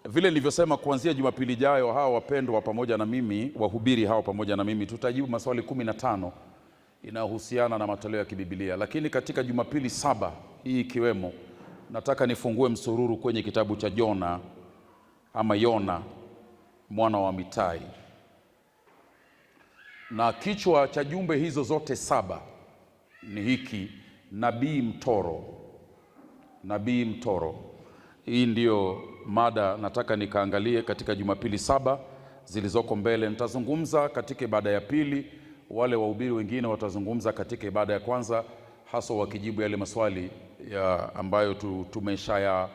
vile nilivyosema, kuanzia Jumapili ijayo hawa wapendwa pamoja na mimi, wahubiri hawa pamoja na mimi, tutajibu maswali 15 inayohusiana na matoleo ya kibibilia. Lakini katika Jumapili 7 hii ikiwemo, nataka nifungue msururu kwenye kitabu cha Jona ama Yona mwana wa Amitai, na kichwa cha jumbe hizo zote 7 ni hiki: nabii mtoro. Nabii mtoro. Hii ndiyo mada nataka nikaangalie katika Jumapili 7 zilizoko mbele. Nitazungumza katika ibada ya pili, wale wahubiri wengine watazungumza katika ibada ya kwanza, hasa wakijibu yale maswali ambayo tumeshaya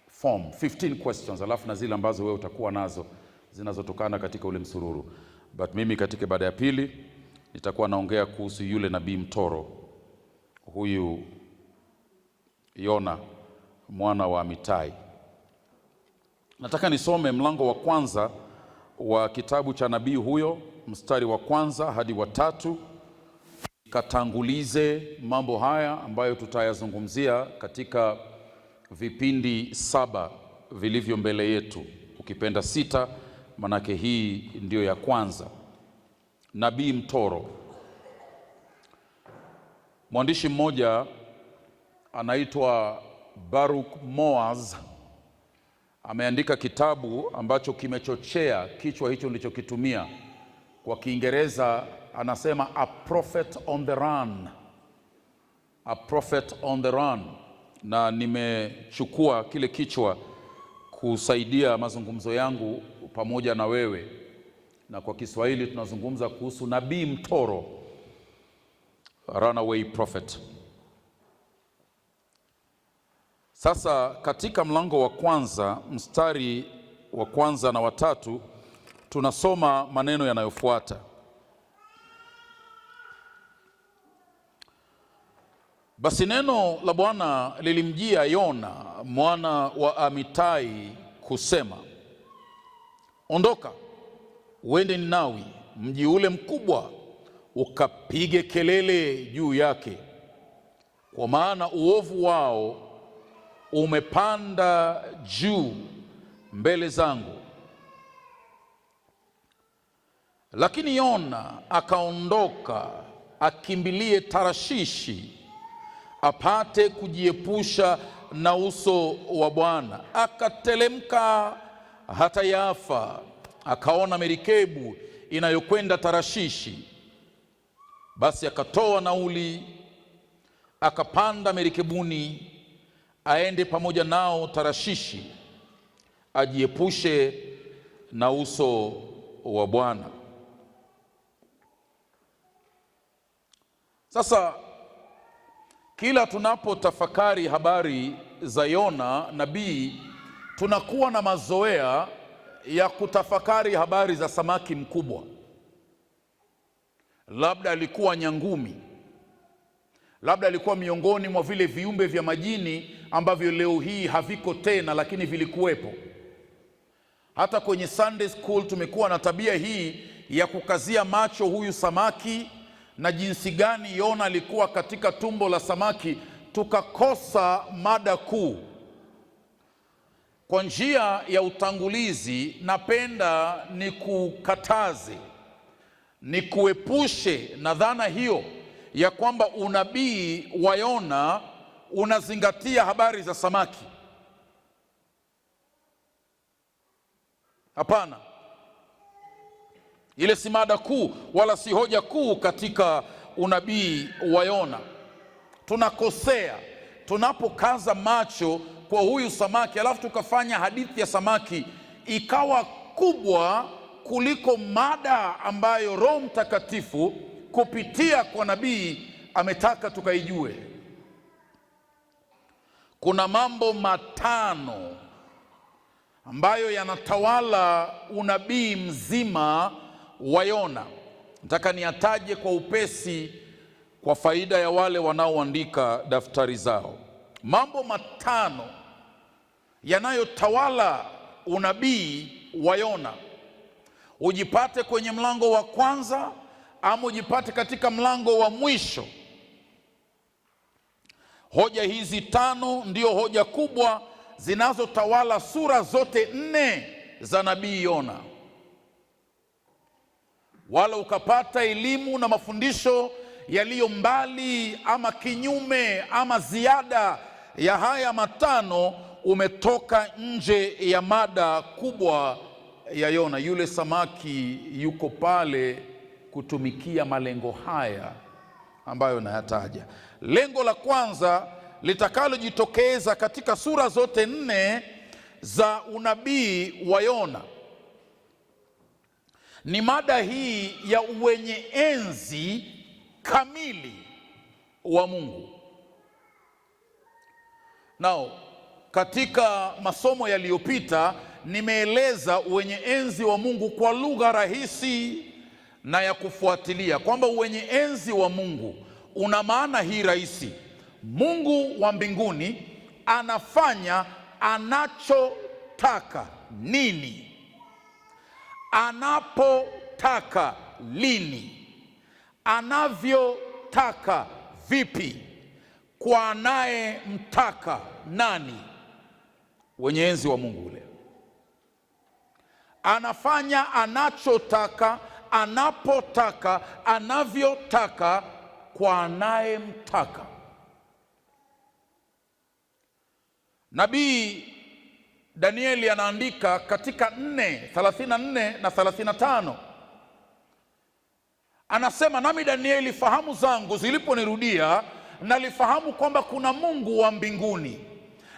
form 15 questions, alafu na zile ambazo wewe utakuwa nazo zinazotokana katika ule msururu. But mimi katika ibada ya pili nitakuwa naongea kuhusu yule nabii mtoro, huyu Yona mwana wa Amitai. Nataka nisome mlango wa kwanza wa kitabu cha nabii huyo, mstari wa 1 hadi wa 3, katangulize mambo haya ambayo tutayazungumzia katika vipindi 7 vilivyo mbele yetu, ukipenda 6, manake hii ndiyo ya kwanza. Nabii mtoro. Mwandishi mmoja anaitwa Baruch Moaz ameandika kitabu ambacho kimechochea kichwa hicho nilichokitumia. Kwa Kiingereza anasema A Prophet on the Run. A Prophet on the Run. Na nimechukua kile kichwa kusaidia mazungumzo yangu pamoja na wewe, na kwa Kiswahili tunazungumza kuhusu nabii mtoro, runaway prophet. Sasa katika mlango wa kwanza mstari wa 1 na wa 3 tunasoma maneno yanayofuata: basi neno la Bwana lilimjia Yona mwana wa Amitai kusema, ondoka uende Ninawi, mji ule mkubwa, ukapige kelele juu yake, kwa maana uovu wao umepanda juu mbele zangu. Lakini Yona akaondoka akimbilie Tarshishi, apate kujiepusha na uso wa Bwana. Akatelemka hata Yafa, akaona merikebu inayokwenda Tarshishi. Basi akatoa nauli, akapanda merikebuni, aende pamoja nao Tarshishi, ajiepushe na uso wa Bwana. Sasa kila tunapotafakari habari za Yona nabii, tunakuwa na mazoea ya kutafakari habari za samaki mkubwa. Labda alikuwa nyangumi, labda alikuwa miongoni mwa vile viumbe vya majini ambavyo leo hii haviko tena, lakini vilikuwepo. Hata kwenye Sunday school tumekuwa na tabia hii ya kukazia macho huyu samaki na jinsi gani Yona alikuwa katika tumbo la samaki, tukakosa mada kuu. Kwa njia ya utangulizi, napenda nikukataze, nikuepushe na dhana hiyo ya kwamba unabii wa Yona unazingatia habari za samaki. Hapana, ile si mada kuu wala si hoja kuu katika unabii wa Yona. Tunakosea tunapokaza macho kwa huyu samaki, alafu tukafanya hadithi ya samaki ikawa kubwa kuliko mada ambayo Roho Mtakatifu kupitia kwa nabii ametaka tukaijue. Kuna mambo 5 ambayo yanatawala unabii mzima wa Yona. Nataka niataje kwa upesi kwa faida ya wale wanaoandika daftari zao. Mambo 5 yanayotawala unabii wa Yona. Ujipate kwenye mlango wa 1 ama ujipate katika mlango wa mwisho. Hoja hizi 5 ndio hoja kubwa zinazotawala sura zote 4 za nabii Yona, wala ukapata elimu na mafundisho yaliyo mbali ama kinyume ama ziada ya haya 5, umetoka nje ya mada kubwa ya Yona. Yule samaki yuko pale kutumikia malengo haya ambayo nayataja. Lengo la kwanza litakalojitokeza katika sura zote 4 za unabii wa Yona ni mada hii ya uwenye enzi kamili wa Mungu. Nao katika masomo yaliyopita nimeeleza uwenye enzi wa Mungu kwa lugha rahisi na ya kufuatilia, kwamba uwenye enzi wa Mungu una maana hii rahisi: Mungu wa mbinguni anafanya anachotaka nini, anapotaka lini, anavyotaka vipi, kwa anayemtaka nani. Wenye enzi wa Mungu ule anafanya anachotaka, anapotaka, anavyotaka, kwa anayemtaka. Nabii Danieli anaandika katika 4:34 na 35, anasema, nami Danieli fahamu zangu ziliponirudia, nalifahamu kwamba kuna Mungu wa mbinguni,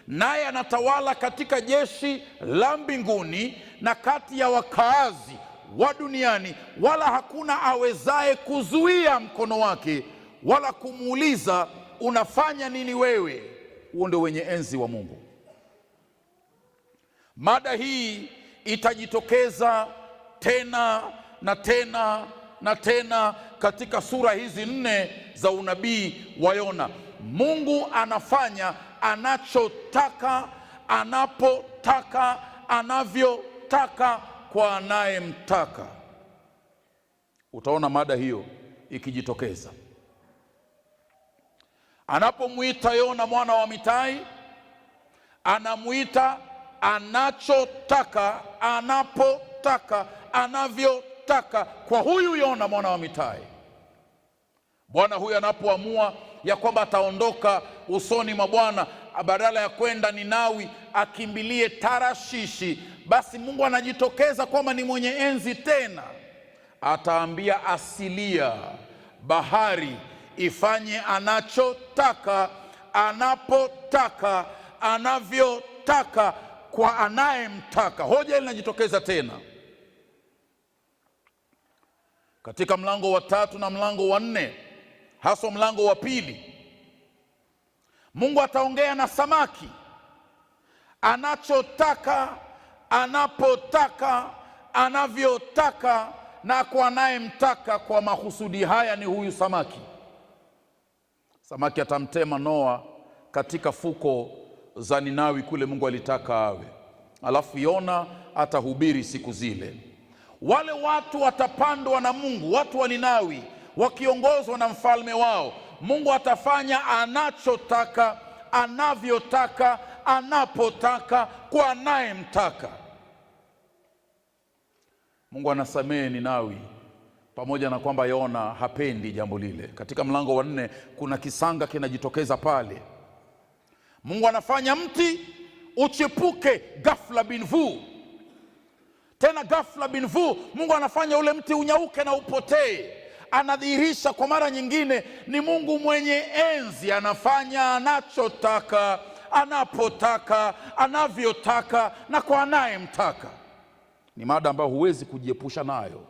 naye anatawala katika jeshi la mbinguni na kati ya wakaazi wa duniani, wala hakuna awezaye kuzuia mkono wake wala kumuuliza unafanya nini wewe. Huo ndio wenye enzi wa Mungu. Mada hii itajitokeza tena na tena na tena katika sura hizi 4 za unabii wa Yona. Mungu anafanya anachotaka, anapotaka, anavyotaka, kwa anayemtaka. Utaona mada hiyo ikijitokeza. Anapomwita Yona mwana wa Amitai, anamuita anachotaka, anapotaka, anavyotaka kwa huyu Yona mwana wa Amitai. Bwana huyu anapoamua ya kwamba ataondoka usoni mwa Bwana, badala ya kwenda Ninawi akimbilie Tarashishi, basi Mungu anajitokeza kwamba ni mwenye enzi tena. Ataambia asilia, bahari ifanye anachotaka, anapotaka, anavyotaka, kwa anayemtaka. Hoja linajitokeza tena katika mlango wa 3 na mlango wa 4, hasa mlango wa 2. Mungu ataongea na samaki anachotaka, anapotaka, anavyotaka, na kwa anayemtaka. Kwa makusudi haya ni huyu samaki. Samaki atamtema Noa katika fuko za Ninawi kule Mungu alitaka awe. Alafu Yona atahubiri siku zile. Wale watu watapandwa na Mungu, watu wa Ninawi wakiongozwa na mfalme wao. Mungu atafanya anachotaka, anavyotaka, anapotaka, kwa anayemtaka. Mungu anasamehe Ninawi, pamoja na kwamba Yona hapendi jambo lile. Katika mlango wa 4 kuna kisanga kinajitokeza pale. Mungu anafanya mti uchipuke ghafla bin vu. Tena ghafla bin vu, Mungu anafanya ule mti unyauke na upotee. Anadhihirisha kwa mara nyingine ni Mungu mwenye enzi, anafanya anachotaka, anapotaka, anavyotaka, na kwa anayemtaka. Ni mada ambayo huwezi kujiepusha nayo,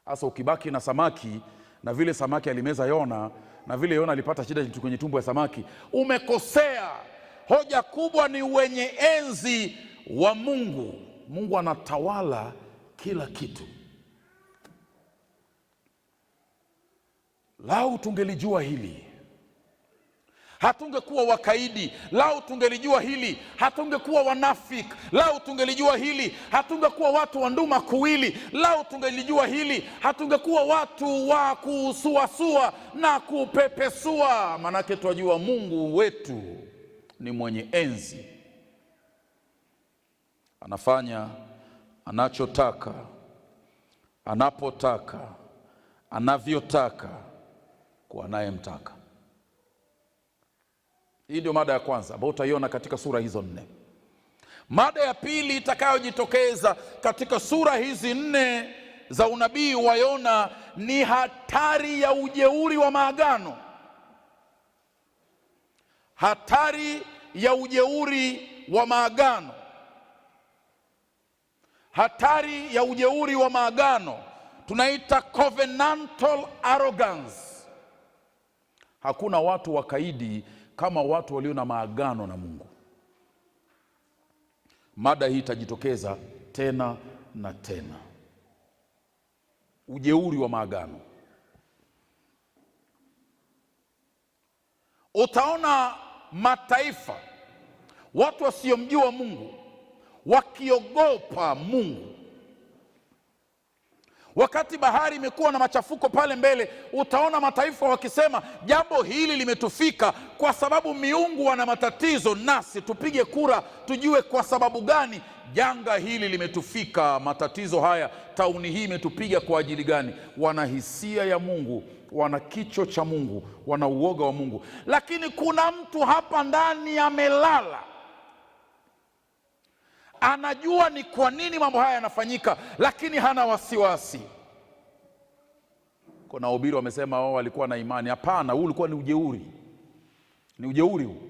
hasa ukibaki na samaki na vile samaki alimeza Yona na vile Yona alipata shida kwenye tumbo ya samaki. Umekosea. Hoja kubwa ni wenye enzi wa Mungu. Mungu anatawala kila kitu. Lau tungelijua hili, hatungekuwa wakaidi. Lau tungelijua hili, hatungekuwa wanafiki. Lau tungelijua hili, hatungekuwa watu wa nduma kuwili. Lau tungelijua hili, hatungekuwa watu wa kusuasua na kupepesua. Manake twajua Mungu wetu ni mwenye enzi anafanya anachotaka, anapotaka, anavyotaka kwa anayemtaka. Hii ndio mada ya kwanza ambayo utaiona katika sura hizo 4. Mada ya pili itakayojitokeza katika sura hizi 4 za unabii wa Yona ni hatari ya ujeuri wa maagano. Hatari ya ujeuri wa maagano. Hatari ya ujeuri wa maagano tunaita covenantal arrogance. Hakuna watu wakaidi kama watu walio na maagano na Mungu. Mada hii itajitokeza tena na tena. Ujeuri wa maagano. Utaona mataifa, watu wasiomjua Mungu, wakiogopa Mungu. Wakati bahari imekuwa na machafuko pale mbele, utaona mataifa wakisema jambo hili limetufika kwa sababu miungu wana matatizo, nasi tupige kura tujue kwa sababu gani janga hili limetufika, matatizo haya, tauni hii imetupiga kwa ajili gani. Wana hisia ya Mungu, wana kicho cha Mungu, wana uoga wa Mungu. Lakini kuna mtu hapa ndani amelala, anajua ni kwa nini mambo haya yanafanyika, lakini hana wasiwasi. Kuna wahubiri wamesema wao walikuwa na imani. Hapana, huu ulikuwa ni ujeuri. Ni ujeuri huu.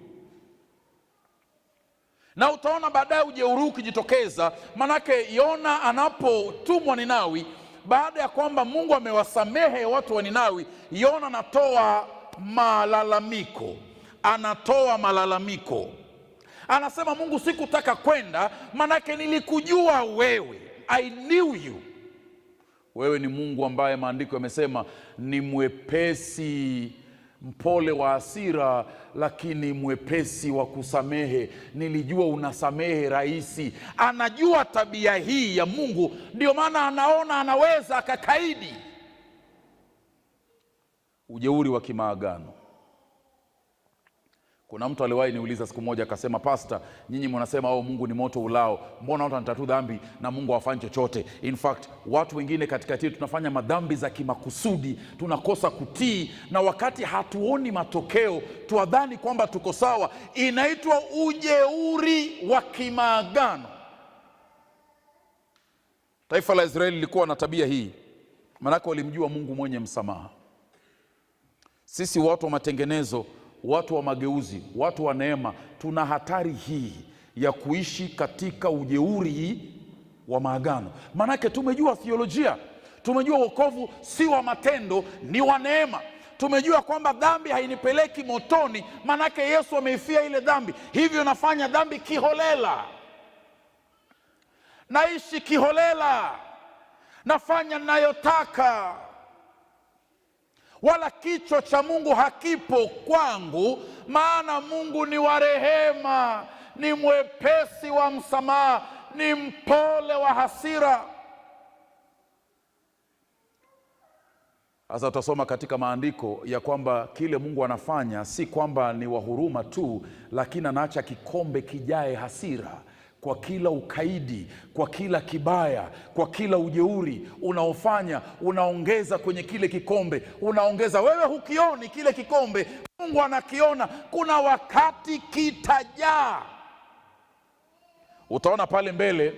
Na utaona baadaye ujeuri ukijitokeza, manake Yona anapotumwa Ninawi, baada ya kwamba Mungu amewasamehe watu wa Ninawi, Yona anatoa malalamiko. Anasema, Mungu, sikutaka kwenda, manake nilikujua wewe. I knew you. Wewe ni Mungu ambaye maandiko yamesema ni mwepesi, mpole wa hasira, lakini mwepesi wa kusamehe. Nilijua unasamehe rahisi. Anajua tabia hii ya Mungu, ndio maana anaona anaweza akakaidi. Ujeuri wa kimaagano. Kuna mtu aliwahi niuliza siku moja, akasema, Pastor, nyinyi mnasema Mungu ni moto ulao, mbona watu wanatatu dhambi na Mungu hafanyi chochote? In fact, watu wengine katikati yetu tunafanya madhambi za kimakusudi, tunakosa kutii, na wakati hatuoni matokeo tuadhani kwamba tuko sawa. Inaitwa ujeuri wa kimaagano. Taifa la Israeli lilikuwa na tabia hii, maana walimjua Mungu mwenye msamaha. Sisi watu wa matengenezo, watu wa mageuzi, watu wa neema, tuna hatari hii ya kuishi katika ujeuri wa maagano. Manake tumejua theolojia, tumejua wokovu si wa matendo, ni wa neema. Tumejua kwamba dhambi hainipeleki motoni, manake Yesu ameifia ile dhambi. Hivyo nafanya dhambi kiholela, naishi kiholela, nafanya ninayotaka, wala kicho cha Mungu hakipo kwangu, maana Mungu ni wa rehema, ni mwepesi wa msamaha, ni mpole wa hasira. Sasa tutasoma katika maandiko ya kwamba kile Mungu anafanya si kwamba ni wa huruma tu, lakini anaacha kikombe kijae hasira kwa kila ukaidi, kwa kila kibaya, kwa kila ujeuri unaofanya. Unaongeza kwenye kile kikombe, unaongeza. Wewe hukioni kile kikombe, Mungu anakiona. Kuna wakati kitajaa. Utaona pale mbele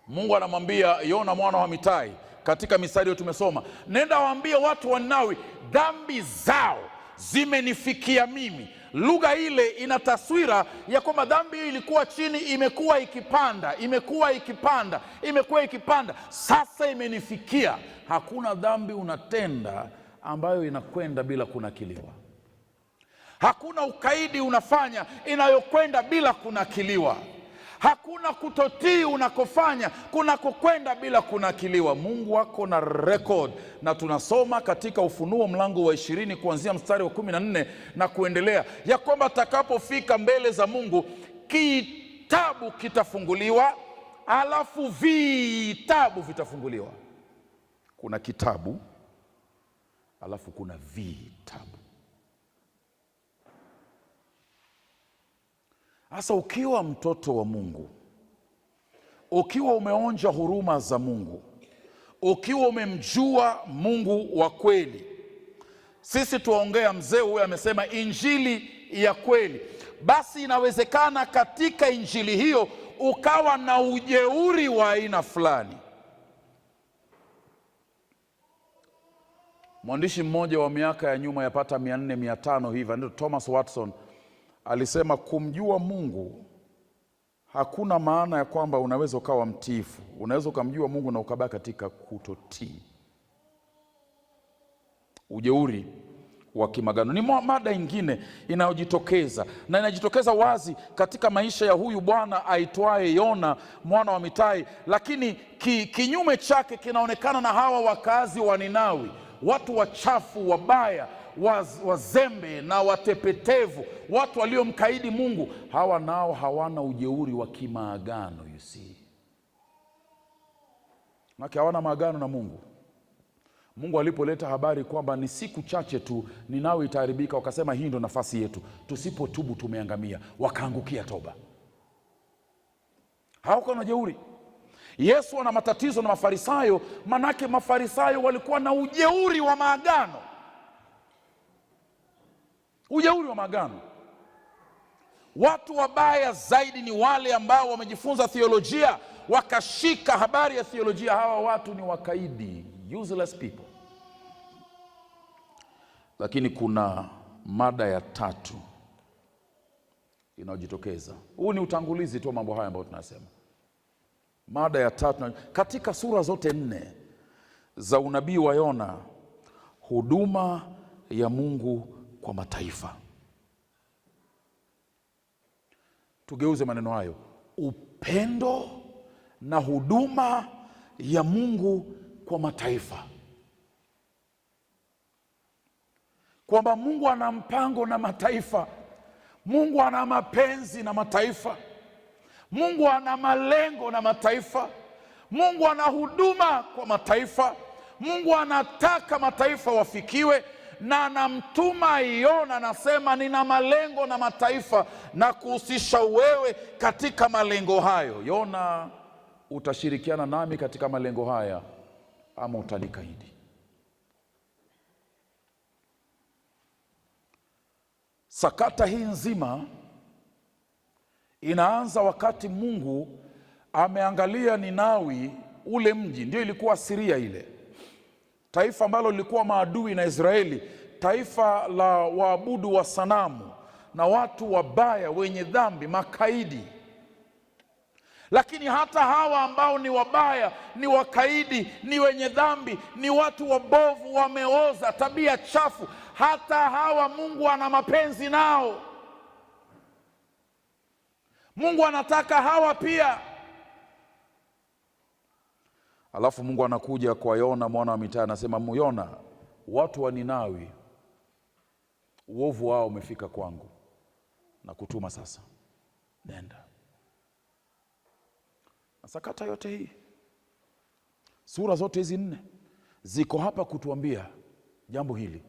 Mungu anamwambia Yona mwana wa Amitai, katika mistari hiyo tumesoma, nenda waambie watu wa Ninawi, dhambi zao zimenifikia mimi. Lugha ile ina taswira ya kwamba dhambi hii ilikuwa chini, imekuwa ikipanda, sasa imenifikia. Hakuna dhambi unatenda ambayo inakwenda bila kunakiliwa. Hakuna ukaidi unafanya inayokwenda bila kunakiliwa. Hakuna kutotii unakofanya kunakokwenda bila kunakiliwa. Mungu wako na record, na tunasoma katika Ufunuo mlango wa 20 kuanzia mstari wa 14 na kuendelea, ya kwamba atakapofika mbele za Mungu, kitabu kitafunguliwa, alafu vitabu vitafunguliwa. Kuna kitabu, alafu kuna vitabu. Sasa ukiwa mtoto wa Mungu, ukiwa umeonja huruma za Mungu, ukiwa umemjua Mungu wa kweli, sisi tuongea, mzee huyu amesema injili ya kweli, basi inawezekana katika injili hiyo ukawa na ujeuri wa aina fulani. Mwandishi mmoja wa miaka ya nyuma, yapata 400-500 hivi, ndio Thomas Watson, alisema kumjua Mungu hakuna maana ya kwamba unaweza ukawa mtiifu. Unaweza ukamjua Mungu na ukabaki katika kutotii. Ujeuri wa kimagano ni mada ingine inayojitokeza, na inajitokeza wazi katika maisha ya huyu bwana aitwaye Yona mwana wa Amitai, lakini kinyume chake kinaonekana na hawa wakazi wa Ninawi, watu wachafu, wabaya, wazembe na watepetevu, watu waliomkaidi Mungu. Hawa nao hawana ujeuri wa kimaagano, you see. Maki hawana maagano na Mungu. Mungu alipoleta habari kwamba ni siku chache tu Ninawi itaharibika, wakasema hii ndo nafasi yetu, tusipotubu tumeangamia, wakaangukia toba. Hawako na jeuri. Yesu ana matatizo na Mafarisayo, manake Mafarisayo walikuwa na ujeuri wa maagano. Ujeuri wa maagano. Watu wabaya zaidi ni wale ambao wamejifunza theolojia, wakashika habari ya theolojia. Hawa watu ni wakaidi, useless people. Lakini kuna mada ya tatu inayojitokeza. Huu ni utangulizi tu mambo haya ambayo tunasema. Mada ya tatu katika sura zote 4 za unabii wa Yona, huduma ya Mungu kwa mataifa. Tugeuze maneno hayo, upendo na huduma ya Mungu kwa mataifa. Kwamba Mungu ana mpango na mataifa, Mungu ana mapenzi na mataifa, Mungu ana malengo na mataifa, Mungu ana huduma kwa mataifa, Mungu anataka mataifa wafikiwe, na anamtuma Yona, anasema nina malengo na mataifa na kuhusisha wewe katika malengo hayo. Yona, utashirikiana nami katika malengo haya ama utanikaidi? Sakata hii nzima inaanza wakati Mungu ameangalia Ninawi, ule mji ndio ilikuwa Siria, ile taifa ambalo lilikuwa maadui na Israeli, taifa la waabudu wa sanamu na watu wabaya, wenye dhambi, makaidi. Lakini hata hawa ambao ni wabaya, ni wakaidi, ni wenye dhambi, ni watu wabovu, wameoza, tabia chafu, hata hawa Mungu ana mapenzi nao. Mungu anataka hawa pia. Alafu Mungu anakuja kwa Yona mwana wa Amitai, anasema, Yona, watu wa Ninawi uovu wao umefika kwangu, na kutuma sasa, nenda. Na sakata yote hii, sura zote hizi 4 ziko hapa kutuambia jambo hili.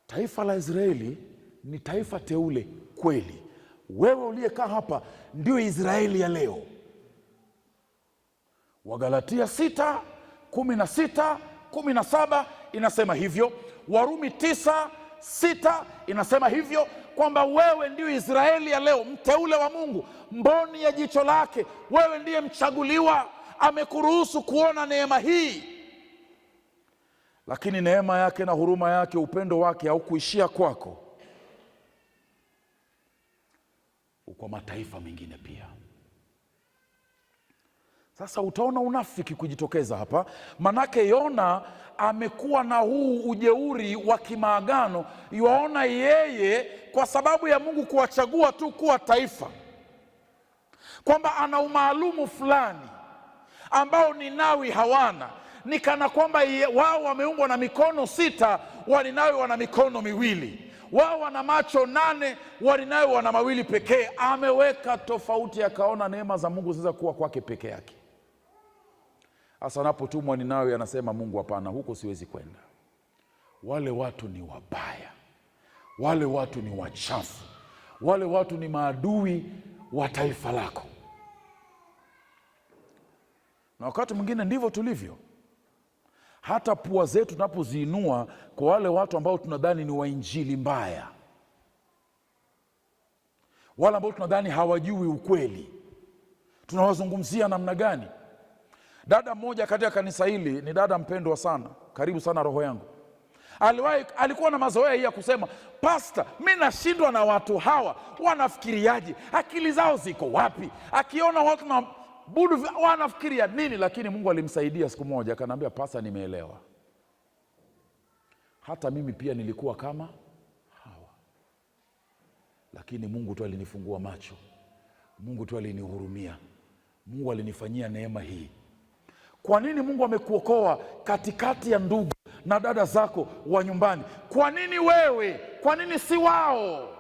Taifa la Israeli ni taifa teule kweli. Wewe uliyekaa hapa ndio Israeli ya leo. Wagalatia 6:16-17 inasema hivyo. Warumi 9:6 inasema hivyo, kwamba wewe ndio Israeli ya leo, mteule wa Mungu, mboni ya jicho lake. Wewe ndiye mchaguliwa, amekuruhusu kuona neema hii. Lakini neema yake na huruma yake, upendo wake haukuishia kwako, kwa mataifa mengine pia. Sasa utaona unafiki kujitokeza hapa, manake Yona amekuwa na huu ujeuri wa kimaagano. Yuaona yeye kwa sababu ya Mungu kuwachagua tu kuwa taifa, kwamba ana umaalumu fulani ambao Ninawi hawana. Ni kana kwamba wao wameumbwa na mikono 6, Waninawi wana mikono 2. Wao wana macho 8, Waninawi wana 2 pekee. Ameweka tofauti, akaona neema za Mungu zinaweza kuwa kwake peke yake. Hasa anapotumwa Ninawi, anasema Mungu, hapana, huko siwezi kwenda. Wale watu ni wabaya, wale watu ni wachafu, wale watu ni maadui wa taifa lako. Na wakati mwingine ndivyo tulivyo. Hata pua zetu tunapoziinua kwa wale watu ambao tunadhani ni wa injili mbaya, wale ambao tunadhani hawajui ukweli, tunawazungumzia namna gani? Dada mmoja katika kanisa hili, ni dada mpendwa sana, karibu sana roho yangu, alikuwa na mazoea ya kusema, Pastor, mimi nashindwa na watu hawa, wanafikiriaje? Akili zao ziko wapi? Akiona watu na budu wanafikiria nini? Lakini Mungu alimsaidia siku moja, akaniambia, Pastor, nimeelewa. Hata mimi pia nilikuwa kama hawa, lakini Mungu tu alinifungua macho, Mungu tu alinihurumia, Mungu alinifanyia neema hii. Kwa nini Mungu amekuokoa katikati ya ndugu na dada zako wa nyumbani? Kwa nini wewe? Kwa nini si wao?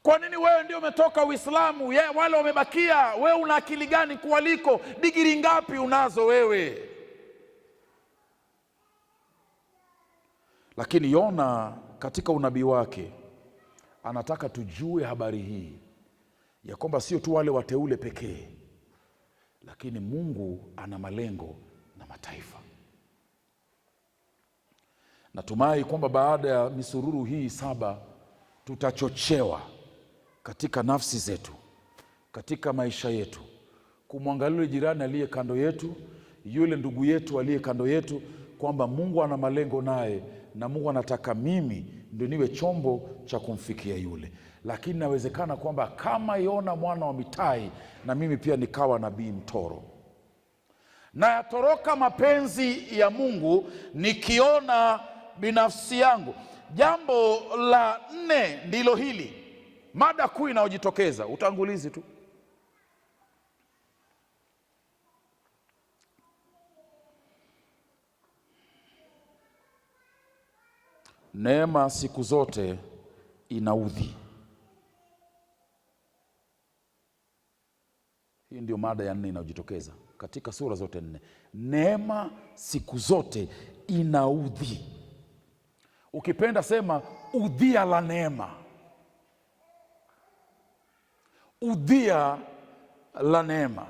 Kwa nini wewe ndio umetoka Uislamu, wale wamebakia? Wewe una akili gani kuwaliko? Digiri ngapi unazo wewe? Lakini Yona katika unabii wake anataka tujue habari hii ya kwamba sio tu wale wateule pekee, lakini Mungu ana malengo na mataifa. Natumai kwamba baada ya misururu hii 7 tutachochewa katika nafsi zetu, katika maisha yetu, kumwangalia jirani aliye kando yetu, yule ndugu yetu aliye kando yetu, kwamba Mungu ana malengo naye, na Mungu anataka mimi ndio niwe chombo cha kumfikia yule. Lakini inawezekana kwamba kama Yona mwana wa Amitai, na mimi pia nikawa nabii mtoro, na yatoroka mapenzi ya Mungu nikiona binafsi yangu. Jambo la 4 ndilo hili, mada kuu inayojitokeza, utangulizi tu. Neema siku zote inaudhi. Hii ndio mada ya 4 inayojitokeza katika sura zote 4. Neema siku zote inaudhi. Ukipenda sema udhia la neema. Udhia la neema.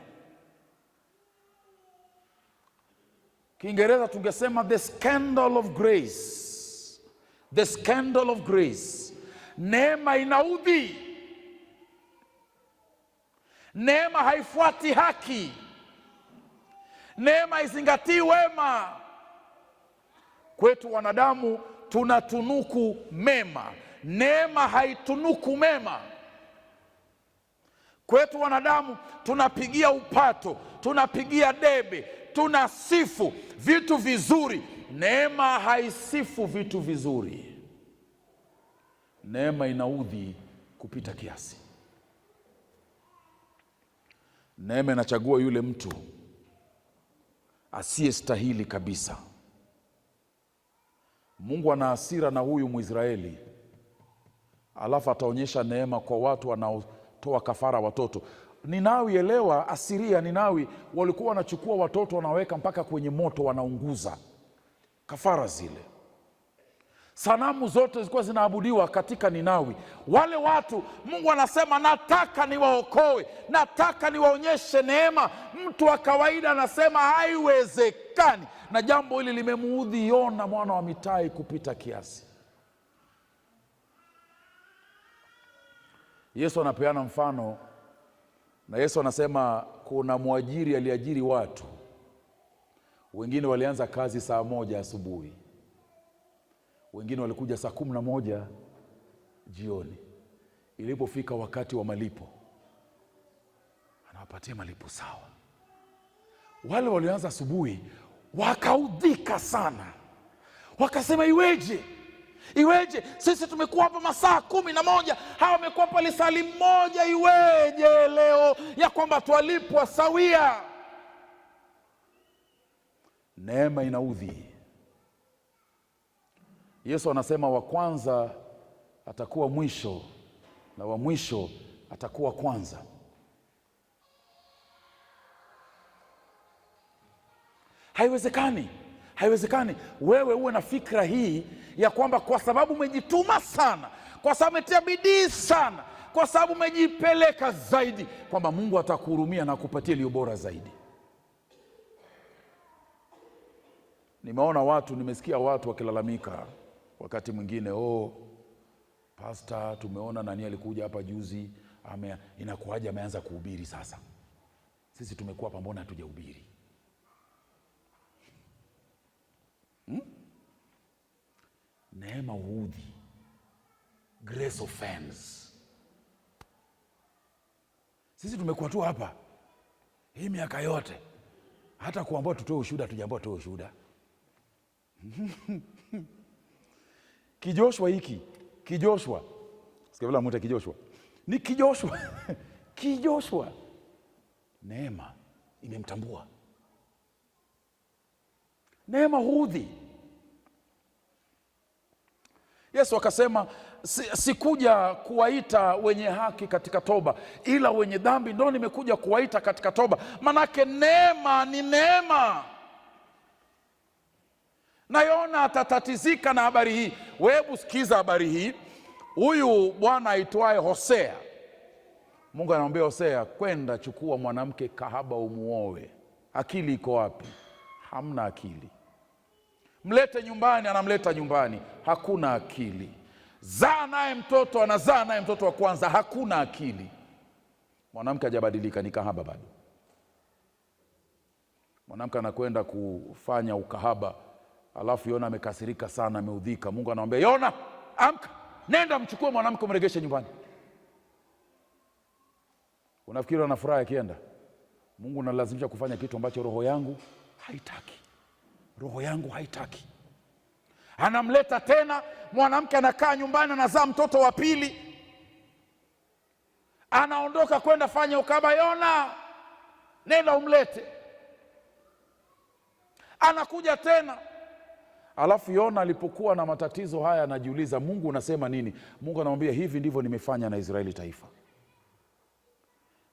Kiingereza tungesema the scandal of grace. The scandal of grace. Neema inaudhi. Neema haifuati haki. Neema haizingatii wema. Kwetu wanadamu tunatunuku mema, neema haitunuku mema. Kwetu wanadamu tunapigia upato, tunapigia debe, tunasifu vitu vizuri. Neema haisifu vitu vizuri. Neema inaudhi kupita kiasi. Neema inachagua yule mtu asiyestahili kabisa. Mungu ana hasira na huyu Mwisraeli, alafu ataonyesha neema kwa watu wanaotoa kafara watoto. Ninawi, elewa, Asiria, Ninawi walikuwa wanachukua watoto wanaweka mpaka kwenye moto, wanaunguza kafara zile. Sanamu zote zilikuwa zinaabudiwa katika Ninawi. Wale watu Mungu anasema, nataka niwaokoe, nataka niwaonyeshe neema. Mtu wa kawaida anasema haiwezekani, na jambo hili limemuudhi Yona mwana wa Amitai kupita kiasi. Yesu anapeana mfano, na Yesu anasema kuna mwajiri aliajiri watu. Wengine walianza kazi saa 1 asubuhi, wengine walikuja saa 11 jioni. Ilipofika wakati wa malipo, anawapatia malipo sawa. Wale walioanza asubuhi wakaudhika sana, wakasema, iweje? Sisi tumekuwa hapa masaa 11, hawa wamekuwa hapa lisali moja. Iweje leo ya kwamba twalipwa sawia? Neema inaudhi. Yesu anasema wa kwanza atakuwa mwisho na wa mwisho atakuwa kwanza. Haiwezekani wewe uwe na fikra hii ya kwamba kwa sababu umejituma sana, kwa sababu umetia bidii sana, kwa sababu umejipeleka zaidi, kwamba Mungu atakuhurumia na kupatia iliyo bora zaidi. Nimesikia watu wakilalamika wakati mwingine, pastor, tumeona nani alikuja hapa juzi, inakuwaje ameanza kuhubiri sasa? Sisi tumekuwa hapa, mbona hatujahubiri? Neema huudhi, grace offends. Sisi tumekuwa tu hapa hii miaka yote, hata kuambiwa tutoe ushuhuda hatujaambiwa tutoe ushuhuda. Kijoshua sikia vile mwita Kijoshua ni Kijoshua Kijoshua neema imemtambua. Neema huudhi. Yesu akasema sikuja kuwaita wenye haki katika toba, ila wenye dhambi ndio nimekuja kuwaita katika toba. Manake neema ni neema. Na Yona atatatizika na habari hii. Wewe sikiza habari hii. Huyu bwana aitwaye Hosea, Mungu anamwambia Hosea, kwenda chukua mwanamke kahaba umuoe. Akili iko wapi? Hamna akili. Mlete nyumbani, anamleta nyumbani, hakuna akili. Zaa naye mtoto, anazaa naye mtoto wa kwanza, hakuna akili. Mwanamke hajabadilika, ni kahaba bado. Mwanamke anakwenda kufanya ukahaba, alafu Yona amekasirika sana, ameudhika. Mungu anamwambia Yona, amka, nenda mchukue mwanamke umregeshe nyumbani. Unafikiri anafurahi akienda? Mungu analazimisha kufanya kitu ambacho roho yangu haitaki. Roho yangu haitaki. Anamleta tena mwanamke, anakaa nyumbani, anazaa mtoto wa pili. Anaondoka kwenda fanya ukahaba. Yona, nenda umlete. Anakuja tena. Alafu Yona alipokuwa na matatizo haya anajiuliza, Mungu unasema nini? Mungu anamwambia, hivi ndivyo nimefanya na Israeli taifa.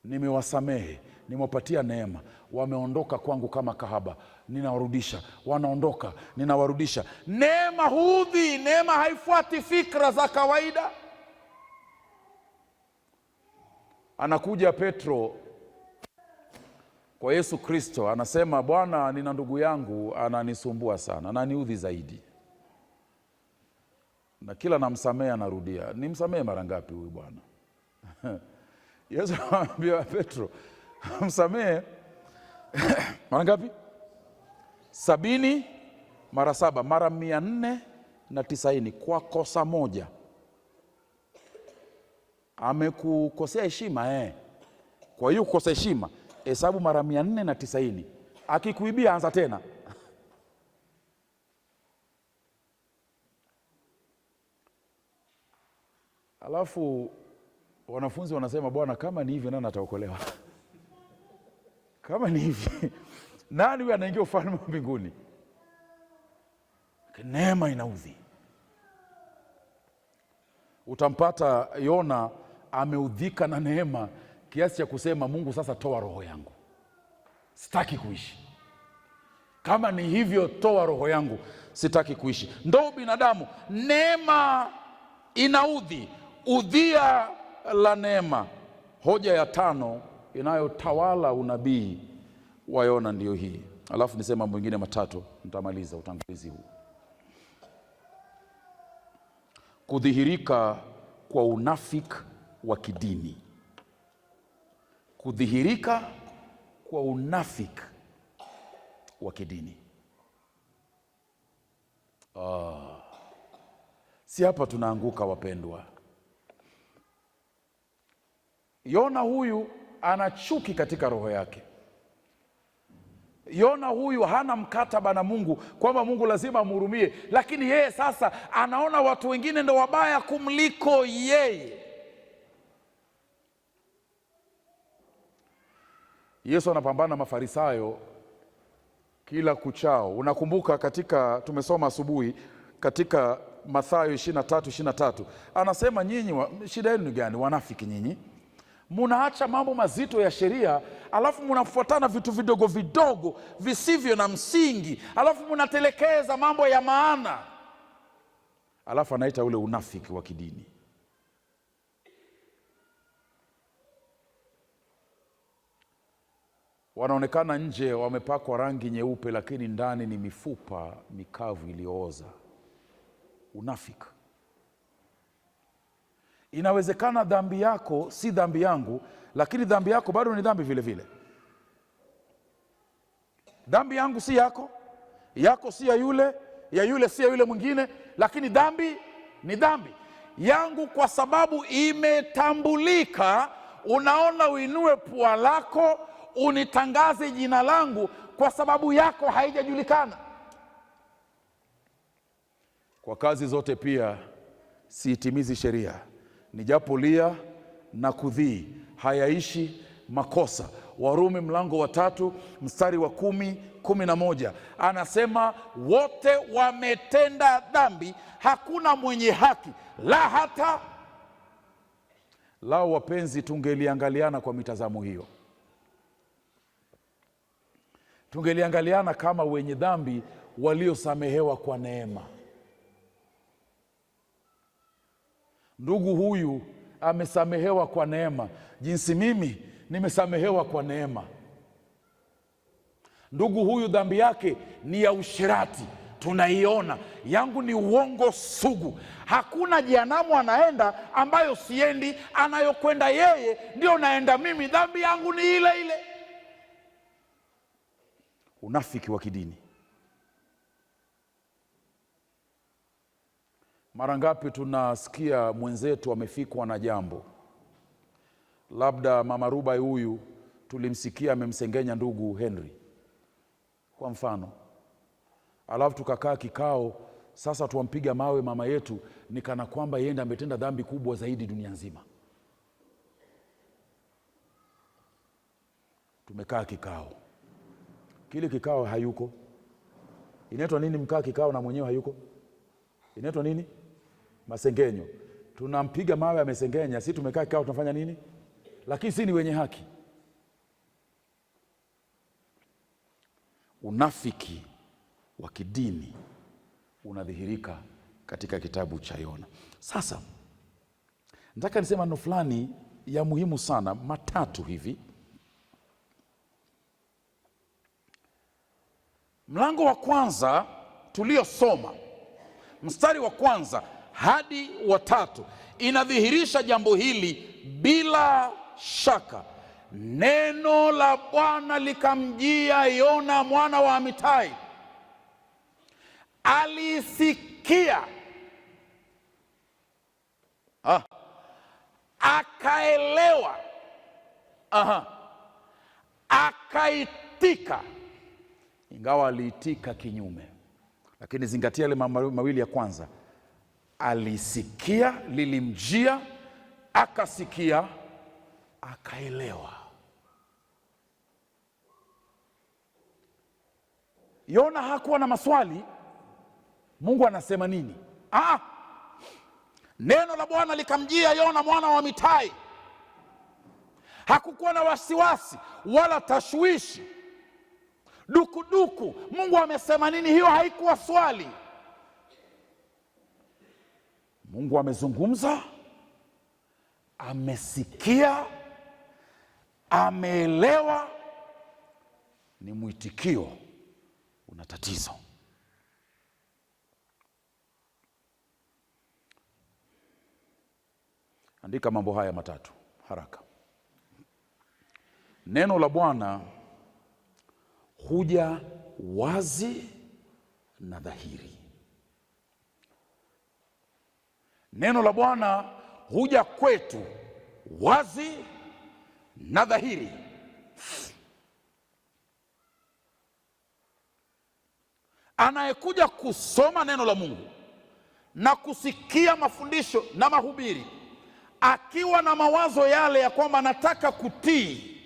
Nimewasamehe, nimewapatia neema, wameondoka kwangu kama kahaba, ninawarudisha. Wanaondoka, ninawarudisha. Neema huudhi, neema haifuati fikra za kawaida. Anakuja Petro kwa Yesu Kristo, anasema, Bwana, nina ndugu yangu ananisumbua sana, ananiudhi zaidi, na kila namsamehe anarudia. Nimsamehe mara ngapi huyu bwana? Yesu anamwambia Petro, msamehe mara ngapi? 70 mara 7 mara 490 kwa kosa moja. Amekukosea heshima, Kwa hiyo kukosa heshima hesabu mara 490. Akikuibia anza tena. Alafu wanafunzi wanasema, Bwana, kama ni hivi nani ataokolewa? Kama ni hivi nani huyu anaingia ufalme wa mbinguni? Neema inaudhi. Utampata Yona ameudhika na neema kiasi cha kusema, Mungu, sasa toa roho yangu, sitaki kuishi. Kama ni hivyo, toa roho yangu, sitaki kuishi. Ndo binadamu. Neema inaudhi. Udhia la neema. Hoja ya 5 inayotawala unabii wa Yona ndio hii. Alafu nisema mambo mengine matatu, nitamaliza utangulizi huu. Kudhihirika kwa unafiki wa kidini. Kudhihirika kwa unafiki wa kidini. Si hapa tunaanguka wapendwa. Yona huyu ana chuki katika roho yake. Yona huyu hana mkataba na Mungu kwamba Mungu lazima amhurumie, lakini yeye sasa anaona watu wengine ndio wabaya kumliko yeye. Yesu anapambana na Mafarisayo kila kuchao. Unakumbuka tumesoma asubuhi katika Mathayo 23:23. Anasema, nyinyi shida yenu ni gani wanafiki nyinyi? Munaacha mambo mazito ya sheria, alafu munafuatana vitu vidogo vidogo visivyo na msingi, alafu munatelekeza mambo ya maana. Alafu anaita ule unafiki wa kidini. wanaonekana nje wamepakwa rangi nyeupe, lakini ndani ni mifupa mikavu iliyooza. Unafiki. Inawezekana dhambi yako si dhambi yangu, lakini dhambi yako bado ni dhambi vile vile. Dhambi yangu si yako, yako si ya yule si ya yule mwingine, lakini dhambi ni dhambi yangu. Kwa sababu imetambulika, unaona uinue pua lako unitangaze jina langu, kwa sababu yako haijajulikana. Kwa kazi zote pia siitimizi sheria, nijapolia na kudhii hayaishi makosa. Warumi mlango wa 3 mstari wa 10-11 anasema, wote wametenda dhambi, hakuna mwenye haki, la hata. Lao wapenzi, tungeliangaliana kwa mitazamo hiyo, tungeliangaliana kama wenye dhambi waliosamehewa kwa neema. Ndugu huyu amesamehewa kwa neema jinsi mimi nimesamehewa kwa neema. Ndugu huyu dhambi yake ni ya usherati, tunaiona. Yangu ni uongo sugu. Hakuna jehanamu anaenda ambayo siendi, anayokwenda yeye ndio naenda mimi. Dhambi yangu ni ile ile. Unafiki wa kidini. Mara ngapi tunasikia mwenzetu amefikwa na jambo, labda mama Rubai huyu tulimsikia amemsengenya ndugu Henry kwa mfano, alafu tukakaa kikao, sasa tuwampiga mawe mama yetu, ni kana kwamba yeye ametenda dhambi kubwa zaidi dunia nzima. Tumekaa kikao, kile kikao hayuko. Inaitwa nini mkaa kikao na mwenyewe hayuko? Inaitwa nini? Masengenyo. Tunampiga mawe amesengenya, si tumekaa kikao tunafanya nini? Lakini si ni wenye haki. Unafiki wa kidini unadhihirika katika kitabu cha Yona. Sasa nataka nisema maneno fulani ya muhimu sana, matatu hivi. Mlango wa kwanza tuliosoma, mstari wa 1 hadi wa 3 inadhihirisha jambo hili bila shaka. Neno la Bwana likamjia Yona mwana wa Amitai. Alisikia, akaelewa, akaitika. Ingawa aliitika kinyume, lakini zingatia yale mawili ya kwanza. Alisikia, lilimjia, akasikia, akaelewa. Yona hakuwa na maswali, Mungu anasema nini? Neno la Bwana likamjia Yona mwana wa Amitai. Hakukuwa na wasiwasi wala tashwishi, dukuduku. Mungu amesema nini? Hiyo haikuwa swali. Mungu amezungumza, amesikia, ameelewa. Ni mwitikio una tatizo. Andika mambo haya matatu haraka. Neno la Bwana huja wazi na dhahiri. Neno la Bwana huja kwetu wazi na dhahiri. Anayekuja kusoma neno la Mungu na kusikia mafundisho na mahubiri akiwa na mawazo yale ya kwamba nataka kutii,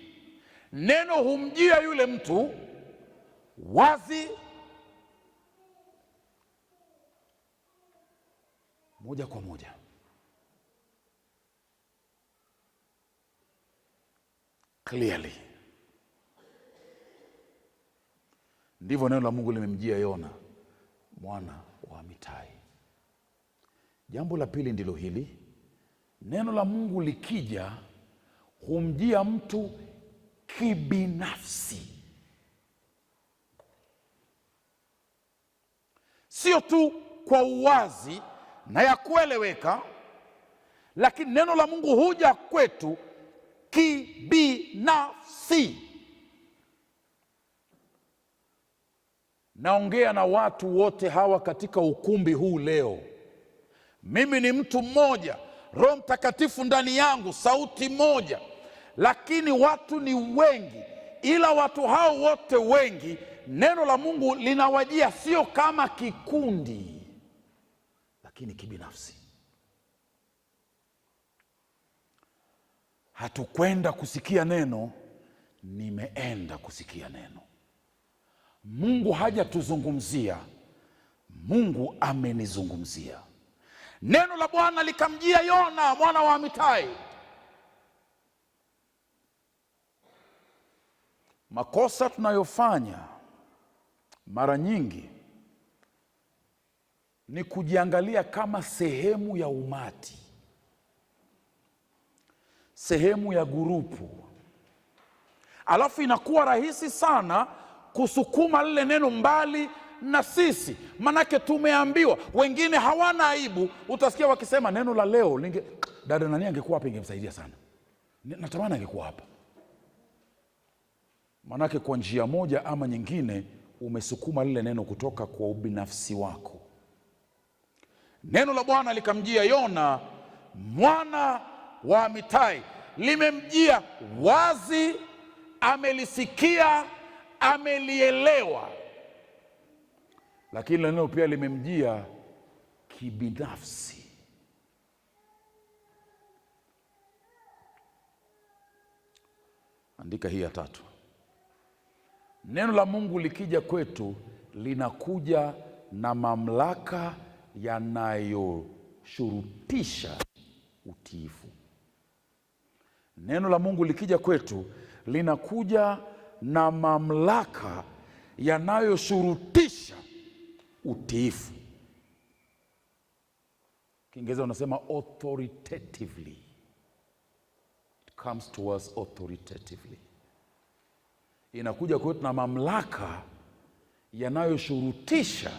neno humjia yule mtu wazi, moja kwa moja. Clearly. Ndivyo neno la Mungu limemjia Yona mwana wa Amitai. Jambo la pili ndilo hili. Neno la Mungu likija humjia mtu kibinafsi. Sio tu kwa uwazi na ya kueleweka, lakini neno la Mungu huja kwetu kibinafsi. Naongea na watu wote hawa katika ukumbi huu leo. Mimi ni mtu mmoja, Roho Mtakatifu ndani yangu, sauti moja, lakini watu ni wengi. Ila watu hao wote wengi, neno la Mungu linawajia sio kama kikundi, lakini kibinafsi. Hatukwenda kusikia neno, nimeenda kusikia neno. Mungu hajatuzungumzia, Mungu amenizungumzia. Neno la Bwana likamjia Yona mwana wa Amitai. Makosa tunayofanya mara nyingi ni kujiangalia kama sehemu ya umati, sehemu ya gurupu, alafu inakuwa rahisi sana kusukuma lile neno mbali na sisi. Manake tumeambiwa, wengine hawana aibu. Utasikia wakisema neno la leo dada nani angekuwa hapa ingemsaidia sana, natamani angekuwa hapa. Manake kwa njia moja ama nyingine umesukuma lile neno kutoka kwa ubinafsi wako. Neno la Bwana likamjia Yona mwana wa Amitai. Limemjia wazi, amelisikia, amelielewa, lakini neno pia limemjia kibinafsi. Andika hii ya 3. Neno la Mungu likija kwetu linakuja na mamlaka yanayoshurutisha utiifu. Neno la Mungu likija kwetu linakuja na mamlaka yanayoshurutisha utiifu. Kiingereza unasema authoritatively. It comes to us authoritatively. Inakuja kwetu na mamlaka yanayoshurutisha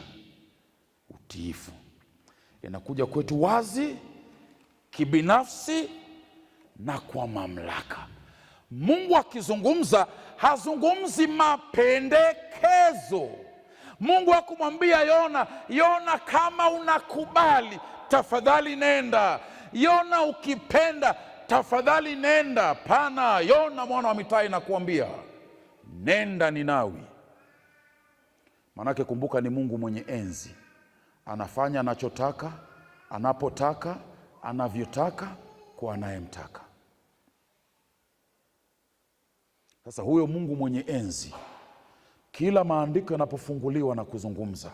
utiifu. Inakuja kwetu wazi, kibinafsi na kwa mamlaka. Mungu akizungumza hazungumzi mapendekezo. Mungu hakumwambia Yona, Yona kama unakubali tafadhali nenda, Yona ukipenda tafadhali nenda. Pana, Yona mwana wa Amitai nakuambia nenda Ninawi. Manake kumbuka, ni Mungu mwenye enzi, anafanya anachotaka, anapotaka, anavyotaka, kwa anayemtaka. Sasa huyo Mungu mwenye enzi, kila maandiko yanapofunguliwa na kuzungumza,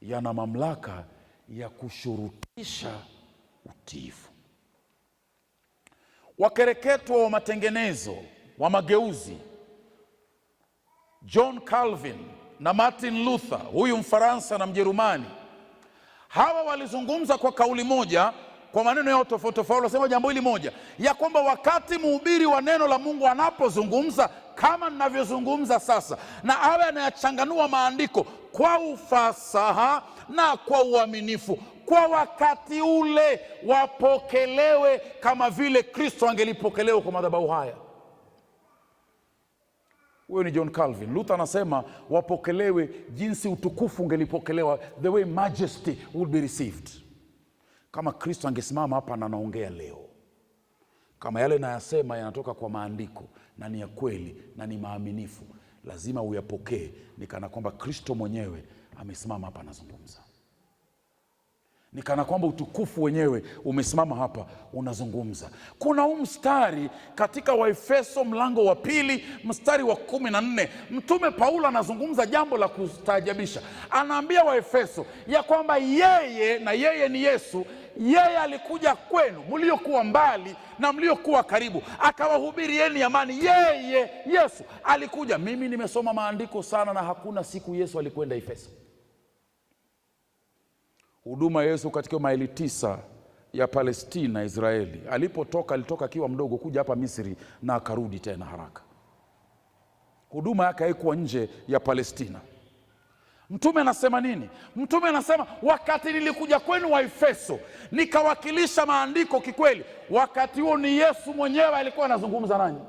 yana mamlaka ya kushurutisha utiifu. Wakereketwa wa matengenezo, wa mageuzi, John Calvin na Martin Luther, huyu Mfaransa na Mjerumani, hawa walizungumza kwa kauli moja, kwa maneno yao tofauti tofauti. Wasema jambo hili moja, ya kwamba wakati mhubiri wa neno la Mungu anapozungumza kama ninavyozungumza sasa, na awe anayachanganua maandiko kwa ufasaha na kwa uaminifu, kwa wakati ule wapokelewe kama vile Kristo angelipokelewa kwa madhabahu haya. Huyo ni John Calvin. Luther anasema wapokelewe jinsi utukufu ungelipokelewa, the way majesty would be received. Kama Kristo angesimama hapa na anaongea leo, kama yale nayasema yanatoka kwa maandiko na ni ya kweli na ni maaminifu, lazima uyapokee ni kana kwamba Kristo mwenyewe amesimama hapa anazungumza. Ni kana kwamba utukufu wenyewe umesimama hapa unazungumza. Kuna mstari katika Waefeso mlango wa 2 mstari wa 14, Mtume Paulo anazungumza jambo la kustaajabisha. Anaambia Waefeso ya kwamba yeye, na yeye ni Yesu, yeye alikuja kwenu mliokuwa mbali na mliokuwa karibu, akawahubirieni amani. Yeye Yesu alikuja. Mimi nimesoma maandiko sana, na hakuna siku Yesu alikwenda Efeso. Huduma ya Yesu katika maili 9 ya Palestina, Israeli. Alipotoka, alitoka akiwa mdogo kuja hapa Misri na akarudi tena haraka. Huduma yake haikuwa nje ya Palestina. Mtume anasema nini? Mtume anasema wakati nilikuja kwenu wa Efeso nikawakilisha maandiko kikweli. Wakati huo ni Yesu mwenyewe alikuwa anazungumza nanyi.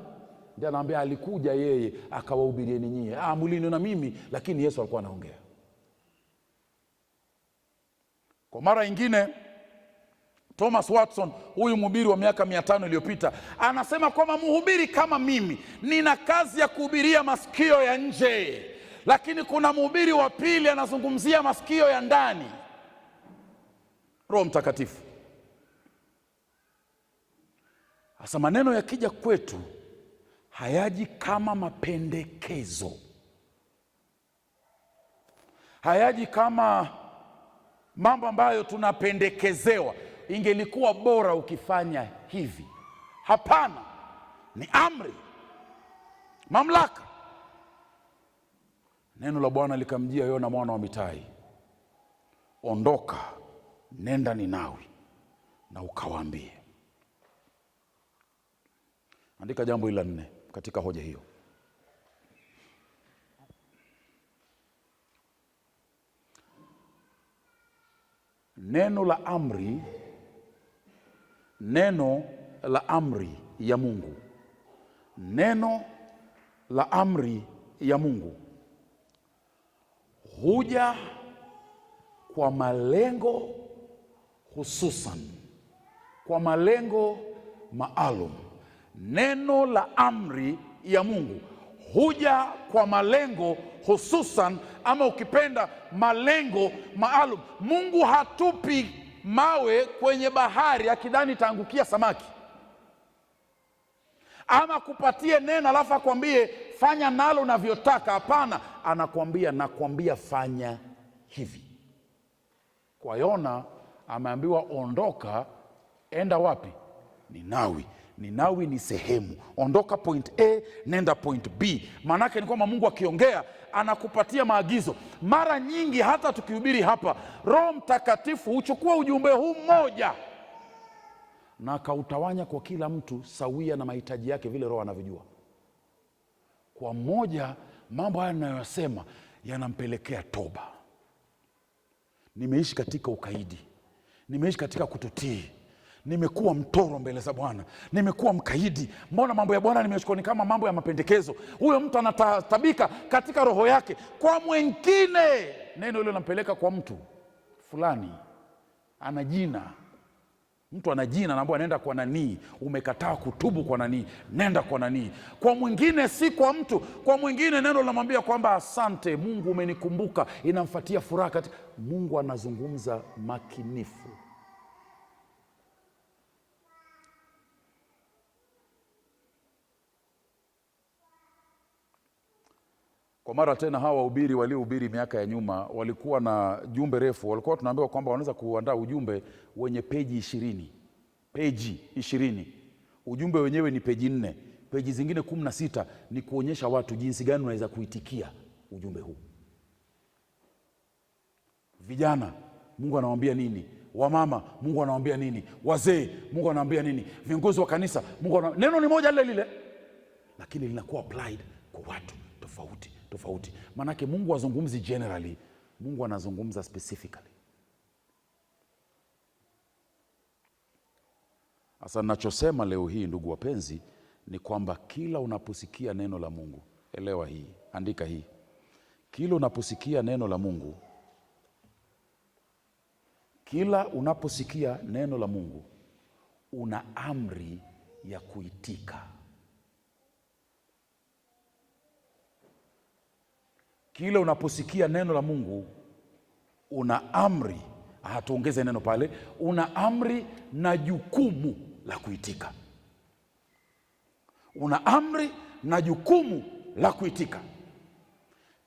Ndiye anaambia alikuja yeye akawahubirieni nyie. Mwilini na mimi, lakini Yesu alikuwa anaongea. Kwa mara nyingine Thomas Watson, huyu mhubiri wa miaka 500 iliyopita, anasema kwamba mhubiri kama mimi nina kazi ya kuhubiria masikio ya nje, lakini kuna mhubiri wa pili anazungumzia masikio ya ndani, Roho Mtakatifu. Hasa maneno yakija kwetu hayaji kama mapendekezo, hayaji kama mambo ambayo tunapendekezewa, ingelikuwa bora ukifanya hivi. Hapana, ni amri, mamlaka. Neno la Bwana likamjia Yona mwana wa Amitai, ondoka, nenda Ninawi na ukawaambie. Andika jambo hili la 4 katika hoja hiyo. Neno la amri, neno la amri ya Mungu, neno la amri ya Mungu huja kwa malengo hususan, kwa malengo maalum. Neno la amri ya Mungu huja kwa malengo hususan, ama ukipenda malengo maalum. Mungu hatupi mawe kwenye bahari akidhani taangukia samaki, ama kupatie neno alafu akwambie fanya nalo unavyotaka. Hapana, anakwambia nakwambia fanya hivi. Kwa Yona ameambiwa ondoka, enda wapi? Ninawi. Ninawi ni sehemu. Ondoka point A, nenda point B. Maanake ni kwamba Mungu akiongea anakupatia maagizo. Mara nyingi hata tukihubiri hapa, Roho Mtakatifu huchukua ujumbe huu mmoja na akautawanya kwa kila mtu sawia na mahitaji yake, vile Roho anavyojua. Kwa mmoja, mambo haya ninayosema yanampelekea toba. Nimeishi katika ukaidi, nimeishi katika kutotii, nimekuwa mtoro mbele za Bwana, nimekuwa mkaidi. Mbona mambo ya Bwana nimechukua ni kama mambo ya mapendekezo? Huyo mtu anatabika katika roho yake kwa mwingine. Neno hilo linampeleka kwa mtu fulani, ana jina. Mtu ana jina, anaambiwa nenda kwa nani. Umekataa kutubu kwa nani, nenda kwa nani. Kwa mwingine si kwa mtu, kwa mwingine neno linamwambia kwamba asante Mungu umenikumbuka, inamfuatia furaha. Mungu anazungumza makinifu. Kwa mara tena, hawa wahubiri waliohubiri miaka ya nyuma walikuwa na jumbe refu. Walikuwa tunaambiwa kwamba wanaweza kuandaa ujumbe wenye peji 20. Peji 20. Ujumbe wenyewe ni peji 4. Peji zingine 16 ni kuonyesha watu jinsi gani unaweza kuitikia ujumbe huu. Vijana, Mungu anawaambia nini? Wamama, Mungu anawaambia nini? Wazee, Mungu anawaambia nini? Viongozi wa kanisa, neno ni moja lile lile, lakini linakuwa applied kwa watu tofauti tofauti. Manake Mungu azungumzi generally, Mungu anazungumza specifically. Sasa ninachosema leo hii, ndugu wapenzi, ni kwamba kila unaposikia neno la Mungu, elewa hii, andika hii. Kila unaposikia neno la Mungu, kila unaposikia neno la Mungu, una amri ya kuitika. Kila unaposikia neno la Mungu una amri, tuongeze neno pale, una amri na jukumu la kuitika. Una amri na jukumu la kuitika.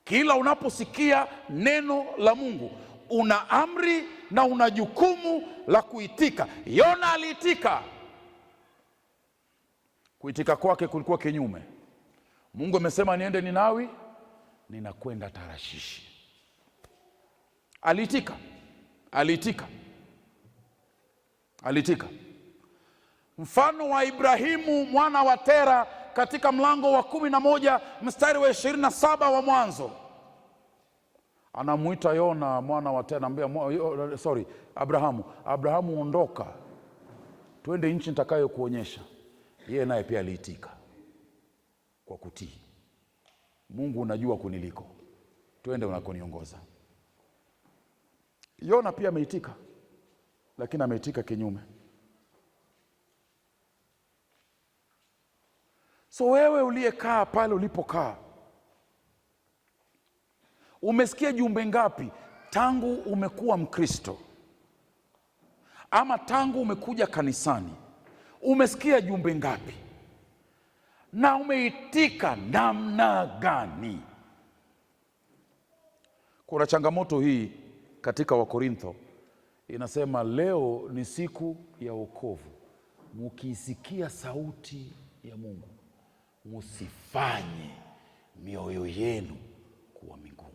Kila unaposikia neno la Mungu una amri na una jukumu la kuitika. Yona aliitika. Kuitika kwake kulikuwa kinyume. Mungu amesema niende Ninawi, ninakwenda Tarashishi. Aliitika. aliitika. Mfano wa Ibrahimu mwana wa Tera katika mlango wa 11 mstari wa 27 wa Mwanzo. Anamuita Yona mwana wa Tera, anambia Abrahamu, ondoka twende nchi nitakayokuonyesha. Yeye naye pia aliitika kwa kutii. Mungu, unajua kuniliko, twende unakoniongoza. Yona pia ameitika, lakini ameitika kinyume. So wewe uliyekaa pale ulipokaa, umesikia jumbe ngapi tangu umekuwa Mkristo? Ama tangu umekuja kanisani, umesikia jumbe ngapi? Na umeitika namna gani? Kuna changamoto hii katika Wakorintho, inasema leo ni siku ya wokovu, mukisikia sauti ya Mungu musifanye mioyo yenu kuwa migumu.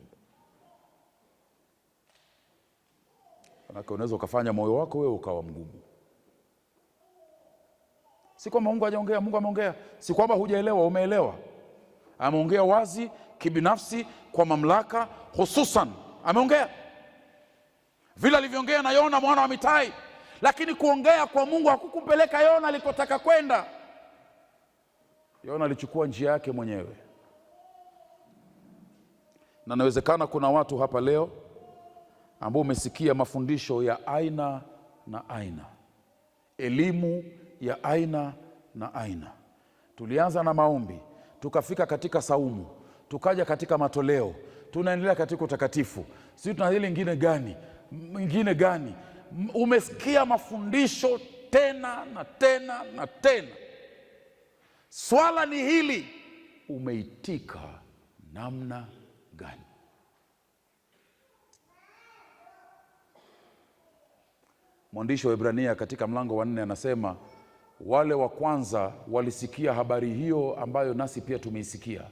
Manake unaweza ukafanya moyo wako wewe ukawa mgumu. Si kwamba Mungu hajaongea, Mungu ameongea. Si kwamba hujaelewa, umeelewa. Ameongea wazi, kibinafsi, kwa mamlaka, hususan ameongea vile alivyoongea na Yona mwana wa Amitai. Lakini kuongea kwa Mungu hakukumpeleka Yona alikotaka kwenda. Yona alichukua njia yake mwenyewe. Na inawezekana kuna watu hapa leo ambao umesikia mafundisho ya aina na aina, elimu ya aina na aina. Tulianza na maombi, tukafika katika saumu, tukaja katika matoleo, tunaendelea katika utakatifu. Sisi tuna hili ingine gani? Umesikia mafundisho tena na tena na tena. Swala ni hili, umeitika namna gani? Mwandishi wa Ibrania katika mlango wa 4 anasema wale wa kwanza walisikia habari hiyo ambayo nasi pia tumeisikia,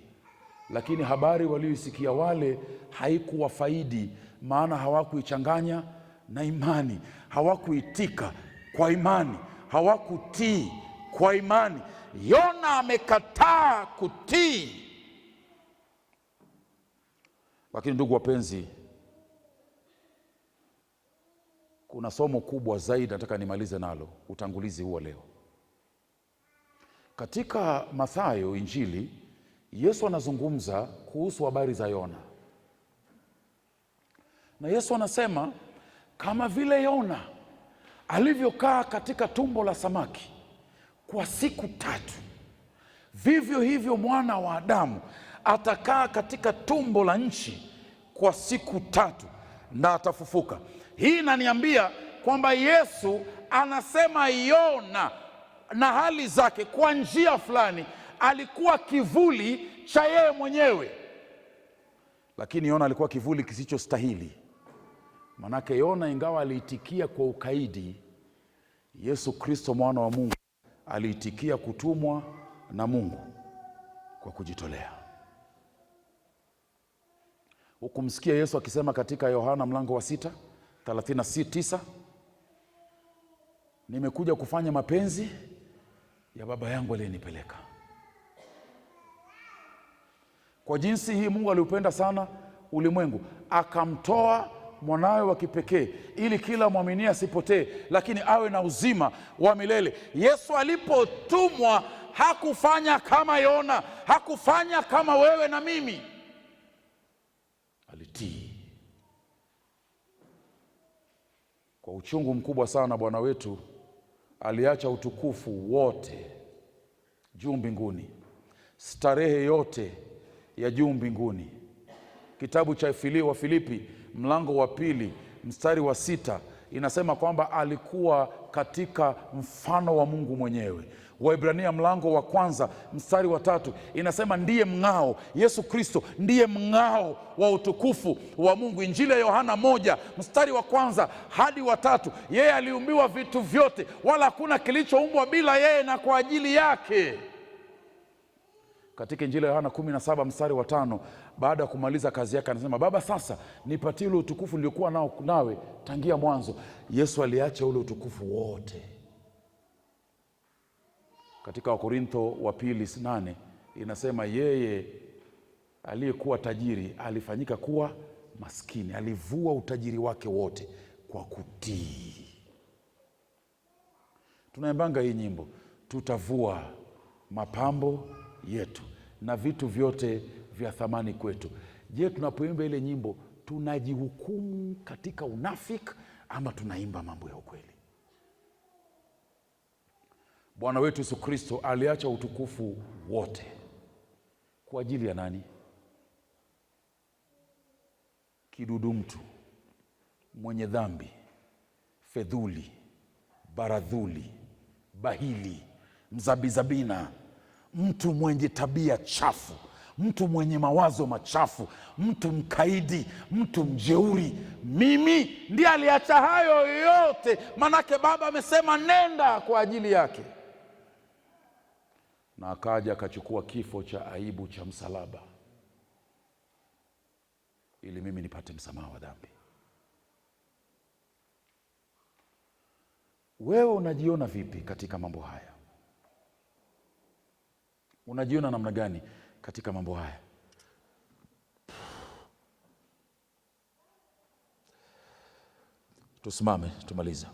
lakini habari walioisikia wale haikuwafaidi, maana hawakuichanganya na imani, hawakuitika kwa imani, hawakutii kwa imani. Yona amekataa kutii. Lakini ndugu wapenzi, kuna somo kubwa zaidi nataka nimalize nalo utangulizi huo leo. Katika Mathayo Injili, Yesu anazungumza kuhusu habari za Yona. Na Yesu anasema kama vile Yona alivyokaa katika tumbo la samaki kwa siku 3, vivyo hivyo mwana wa Adamu atakaa katika tumbo la nchi kwa siku 3 na atafufuka. Hii inaniambia kwamba Yesu anasema Yona na hali zake kwa njia fulani alikuwa kivuli cha yeye mwenyewe. Lakini Yona alikuwa kivuli kisichostahili. Manake Yona ingawa aliitikia kwa ukaidi, Yesu Kristo mwana wa Mungu aliitikia kutumwa na Mungu kwa kujitolea. Ukumsikia Yesu akisema katika Yohana mlango wa 6:39, nimekuja kufanya mapenzi ya Baba yangu aliyenipeleka. Kwa jinsi hii Mungu aliupenda sana ulimwengu akamtoa mwanawe wa kipekee ili kila mwamini asipotee lakini awe na uzima wa milele. Yesu alipotumwa hakufanya kama Yona, hakufanya kama wewe na mimi. Alitii. Kwa uchungu mkubwa sana Bwana wetu aliacha utukufu wote juu mbinguni, starehe yote ya juu mbinguni. Kitabu cha Wafilipi mlango wa 2 mstari wa 6 inasema kwamba alikuwa katika mfano wa Mungu mwenyewe. Waebrania mlango wa 1 mstari wa 3 inasema ndiye mng'ao, Yesu Kristo ndiye mng'ao wa utukufu wa Mungu. Injili ya Yohana 1 mstari wa 1 hadi wa 3, yeye aliumbiwa vitu vyote, wala hakuna kilichoumbwa bila yeye na kwa ajili yake. Katika Injili ya Yohana 17 mstari wa 5, baada ya kumaliza kazi yake anasema, Baba, sasa nipatie ule utukufu niliokuwa nao nawe tangia mwanzo. Yesu aliacha ule utukufu wote. Katika Wakorintho wa pili 8 inasema, yeye aliyekuwa tajiri alifanyika kuwa maskini, alivua utajiri wake wote kwa kutii. Tunaimbanga hii nyimbo, tutavua mapambo yetu na vitu vyote vya thamani kwetu. Je, tunapoimba ile nyimbo tunajihukumu katika unafiki ama tunaimba mambo ya ukweli? Bwana wetu Yesu Kristo aliacha utukufu wote kwa ajili ya nani? Kidudu mtu, mwenye dhambi, fedhuli, baradhuli, bahili, mzabizabina, mtu mwenye tabia chafu, mtu mwenye mawazo machafu, mtu mkaidi, mtu mjeuri. Mimi ndiye aliacha hayo yote, manake Baba amesema nenda kwa ajili yake, na akaja akachukua kifo cha aibu cha msalaba ili mimi nipate msamaha wa dhambi. Wewe unajiona vipi katika mambo haya? Unajiona namna gani katika mambo haya? Tusimame tumaliza.